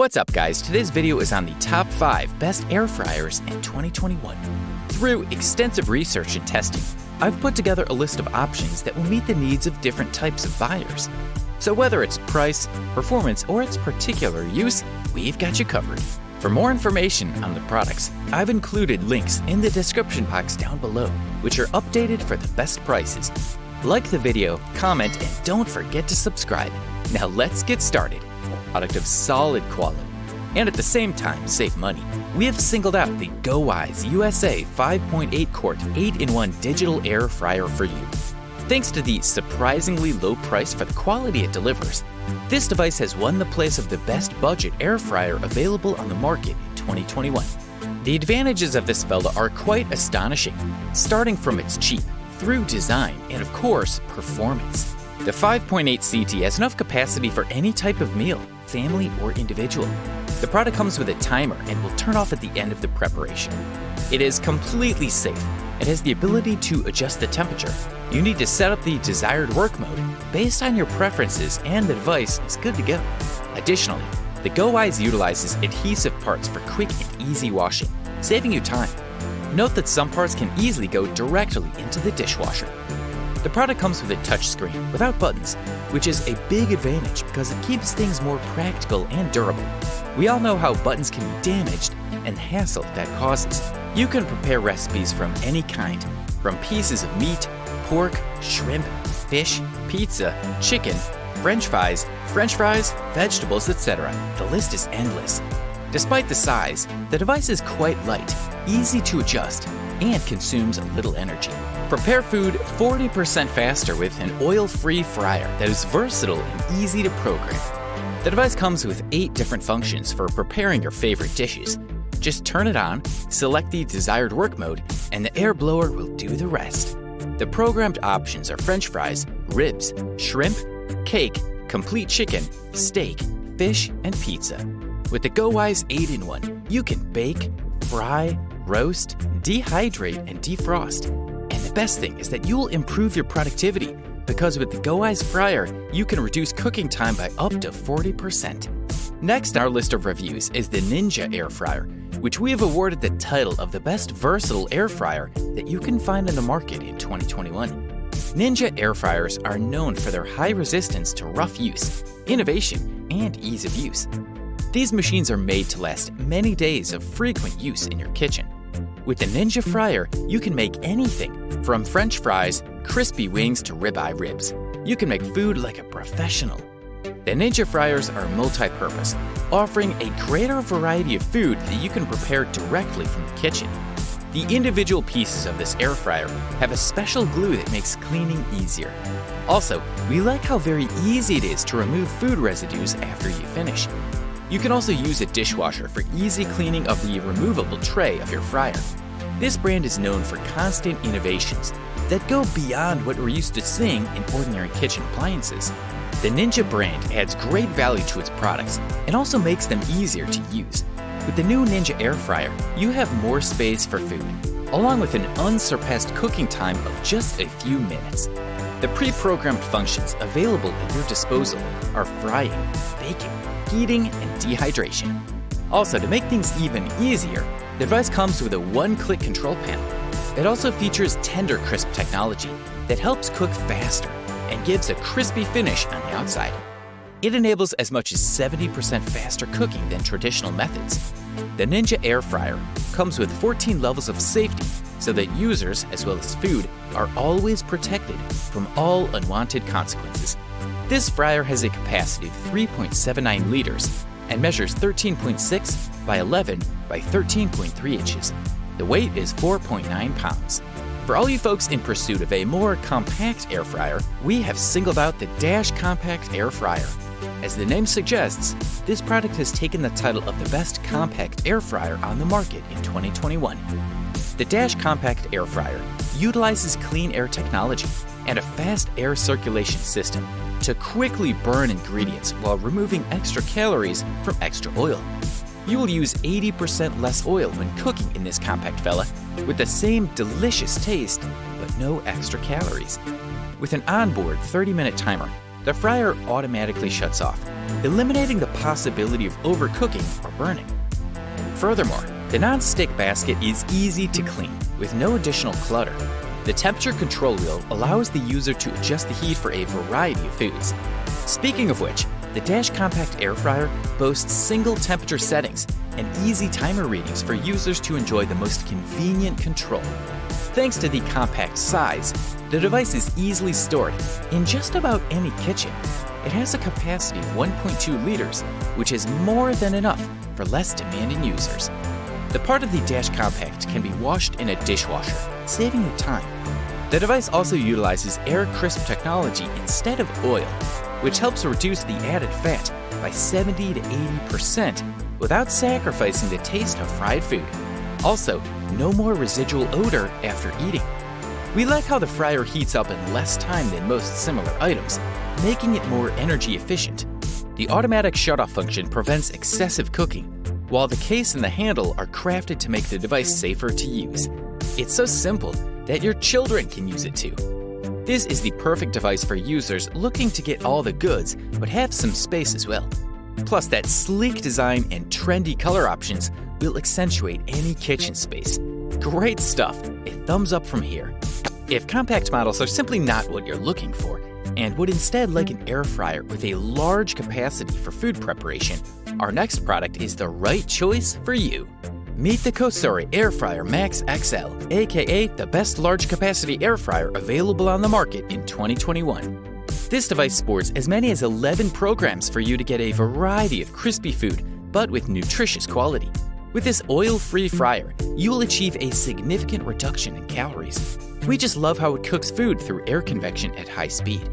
What's up, guys? Today's video is on the top 5 best air fryers in 2021. Through extensive research and testing, I've put together a list of options that will meet the needs of different types of buyers. So whether it's price, performance, or its particular use, we've got you covered. For more information on the products, I've included links in the description box down below, which are updated for the best prices. Like the video, comment, and don't forget to subscribe. Now let's get started. Product of solid quality, and at the same time save money. We have singled out the GoWISE USA 5.8 quart 8-in-1 digital air fryer for you. Thanks to the surprisingly low price for the quality it delivers, this device has won the place of the best budget air fryer available on the market in 2021. The advantages of this fella are quite astonishing, starting from its cheap, through design, and of course, performance. The 5.8 CT has enough capacity for any type of meal, family or individual. The product comes with a timer and will turn off at the end of the preparation. It is completely safe and has the ability to adjust the temperature. You need to set up the desired work mode based on your preferences, and the device is good to go. Additionally, the GoWISE utilizes adhesive parts for quick and easy washing, saving you time. Note that some parts can easily go directly into the dishwasher. The product comes with a touchscreen without buttons, which is a big advantage because it keeps things more practical and durable. We all know how buttons can be damaged and the hassle that causes. You can prepare recipes from any kind, from pieces of meat, pork, shrimp, fish, pizza, chicken, french fries, vegetables, etc. The list is endless. Despite the size, the device is quite light, easy to adjust, and consumes little energy. Prepare food 40% faster with an oil-free fryer that is versatile and easy to program. The device comes with 8 different functions for preparing your favorite dishes. Just turn it on, select the desired work mode, and the air blower will do the rest. The programmed options are french fries, ribs, shrimp, cake, complete chicken, steak, fish, and pizza. With the GoWISE 8-in-1, you can bake, fry, roast, dehydrate, and defrost. And the best thing is that you'll improve your productivity, because with the GoWISE fryer, you can reduce cooking time by up to 40%. Next on our list of reviews is the Ninja air fryer, which we have awarded the title of the best versatile air fryer that you can find in the market in 2021. Ninja air fryers are known for their high resistance to rough use, innovation, and ease of use. These machines are made to last many days of frequent use in your kitchen. With the Ninja fryer, you can make anything from french fries, crispy wings to ribeye ribs. You can make food like a professional. The Ninja fryers are multi-purpose, offering a greater variety of food that you can prepare directly from the kitchen. The individual pieces of this air fryer have a special glue that makes cleaning easier. Also, we like how very easy it is to remove food residues after you finish. You can also use a dishwasher for easy cleaning of the removable tray of your fryer. This brand is known for constant innovations that go beyond what we're used to seeing in ordinary kitchen appliances. The Ninja brand adds great value to its products and also makes them easier to use. With the new Ninja air fryer, you have more space for food, along with an unsurpassed cooking time of just a few minutes. The pre-programmed functions available at your disposal are frying, baking, heating, and dehydration. Also, to make things even easier, the device comes with a one-click control panel. It also features Tender Crisp technology that helps cook faster and gives a crispy finish on the outside. It enables as much as 70% faster cooking than traditional methods. The Ninja air fryer comes with 14 levels of safety so that users, as well as food, are always protected from all unwanted consequences. This fryer has a capacity of 3.79 liters and measures 13.6 by 11 by 13.3 inches. The weight is 4.9 pounds. For all you folks in pursuit of a more compact air fryer, we have singled out the Dash Compact Air Fryer. As the name suggests, this product has taken the title of the best compact air fryer on the market in 2021. The Dash Compact Air Fryer utilizes clean air technology and a fast air circulation system to quickly burn ingredients while removing extra calories from extra oil. You will use 80% less oil when cooking in this compact fella, with the same delicious taste, but no extra calories. With an onboard 30-minute timer, the fryer automatically shuts off, eliminating the possibility of overcooking or burning. Furthermore, the non-stick basket is easy to clean with no additional clutter. The temperature control wheel allows the user to adjust the heat for a variety of foods. Speaking of which, the Dash Compact Air Fryer boasts single temperature settings and easy timer readings for users to enjoy the most convenient control. Thanks to the compact size, the device is easily stored in just about any kitchen. It has a capacity of 1.2 liters, which is more than enough for less demanding users. The part of the Dash Compact can be washed in a dishwasher, saving you time. The device also utilizes air crisp technology instead of oil, which helps reduce the added fat by 70 to 80% without sacrificing the taste of fried food. Also, no more residual odor after eating. We like how the fryer heats up in less time than most similar items, making it more energy efficient. The automatic shutoff function prevents excessive cooking, while the case and the handle are crafted to make the device safer to use. It's so simple that your children can use it too. This is the perfect device for users looking to get all the goods but have some space as well. Plus, that sleek design and trendy color options will accentuate any kitchen space. Great stuff. A thumbs up from here. If compact models are simply not what you're looking for and would instead like an air fryer with a large capacity for food preparation, our next product is the right choice for you. Meet the COSORI Air Fryer Max XL, aka the best large capacity air fryer available on the market in 2021. This device sports as many as 11 programs for you to get a variety of crispy food, but with nutritious quality. With this oil-free fryer, you will achieve a significant reduction in calories. We just love how it cooks food through air convection at high speed.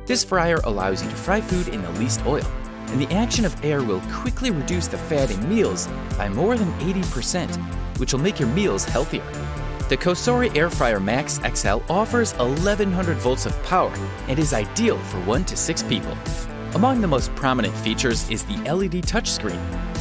This fryer allows you to fry food in the least oil, and the action of air will quickly reduce the fat in meals by more than 80%, which will make your meals healthier. The COSORI Air Fryer Max XL offers 1100 volts of power and is ideal for 1 to 6 people. Among the most prominent features is the LED touchscreen.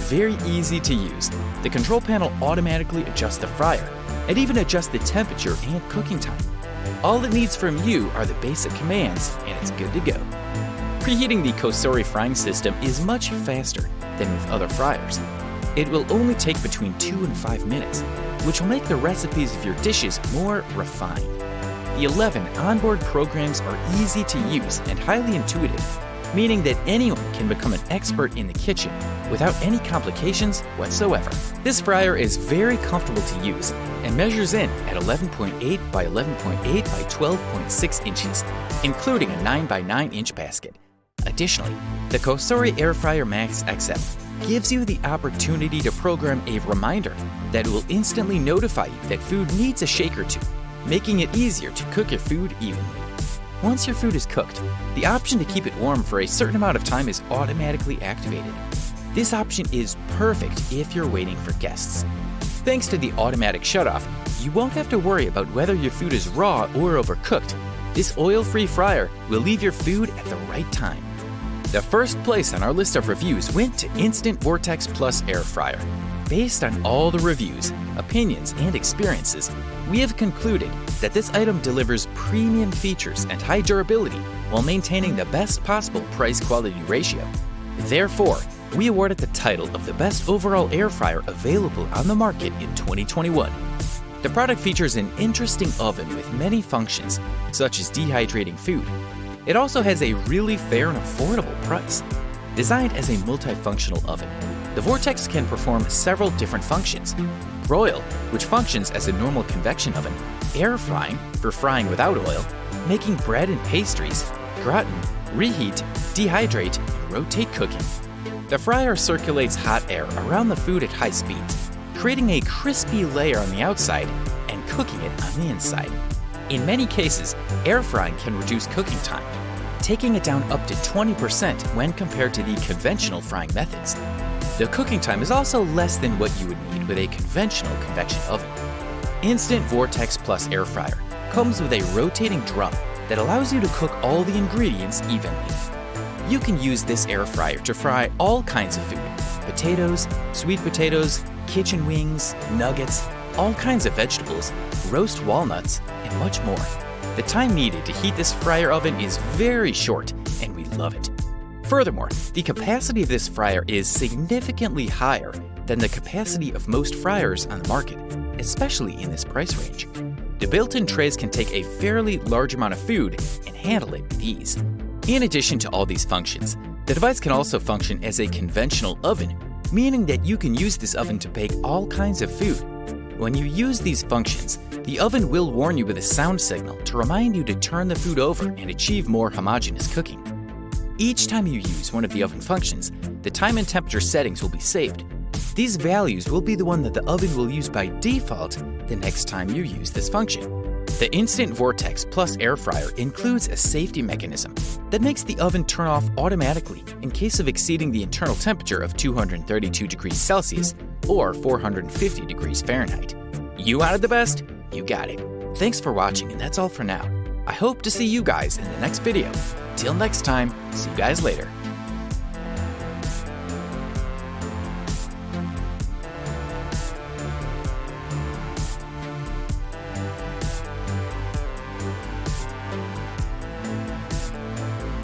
Very easy to use. The control panel automatically adjusts the fryer and even adjusts the temperature and cooking time. All it needs from you are the basic commands and it's good to go. Preheating the COSORI frying system is much faster than with other fryers. It will only take between 2 and 5 minutes, which will make the recipes of your dishes more refined. The 11 onboard programs are easy to use and highly intuitive, meaning that anyone can become an expert in the kitchen without any complications whatsoever. This fryer is very comfortable to use and measures in at 11.8 by 11.8 by 12.6 inches, including a 9 by 9 inch basket. Additionally, the COSORI Air Fryer Max XL gives you the opportunity to program a reminder that will instantly notify you that food needs a shake or two, making it easier to cook your food evenly. Once your food is cooked, the option to keep it warm for a certain amount of time is automatically activated. This option is perfect if you're waiting for guests. Thanks to the automatic shutoff, you won't have to worry about whether your food is raw or overcooked. This oil-free fryer will leave your food at the right time. The first place on our list of reviews went to Instant Vortex Plus Air Fryer. Based on all the reviews, opinions, and experiences, we have concluded that this item delivers premium features and high durability while maintaining the best possible price-quality ratio. Therefore, we award it the title of the best overall air fryer available on the market in 2021. The product features an interesting oven with many functions, such as dehydrating food. It also has a really fair and affordable price. Designed as a multifunctional oven, the Vortex can perform several different functions. Broil, which functions as a normal convection oven. Air frying, for frying without oil. Making bread and pastries. Gratin, reheat, dehydrate, and rotate cooking. The fryer circulates hot air around the food at high speeds, creating a crispy layer on the outside and cooking it on the inside. In many cases, air frying can reduce cooking time, taking it down up to 20% when compared to the conventional frying methods. The cooking time is also less than what you would need with a conventional convection oven. Instant Vortex Plus Air Fryer comes with a rotating drum that allows you to cook all the ingredients evenly. You can use this air fryer to fry all kinds of food: potatoes, sweet potatoes, kitchen wings, nuggets, all kinds of vegetables, roast walnuts, and much more. The time needed to heat this fryer oven is very short, and we love it. Furthermore, the capacity of this fryer is significantly higher than the capacity of most fryers on the market, especially in this price range. The built-in trays can take a fairly large amount of food and handle it with ease. In addition to all these functions, the device can also function as a conventional oven, meaning that you can use this oven to bake all kinds of food. When you use these functions, the oven will warn you with a sound signal to remind you to turn the food over and achieve more homogeneous cooking. Each time you use one of the oven functions, the time and temperature settings will be saved. These values will be the one that the oven will use by default the next time you use this function. The Instant Vortex Plus air fryer includes a safety mechanism that makes the oven turn off automatically in case of exceeding the internal temperature of 232 degrees Celsius or 450 degrees Fahrenheit. You wanted the best? You got it. Thanks for watching, and that's all for now. I hope to see you guys in the next video. Till next time, see you guys later.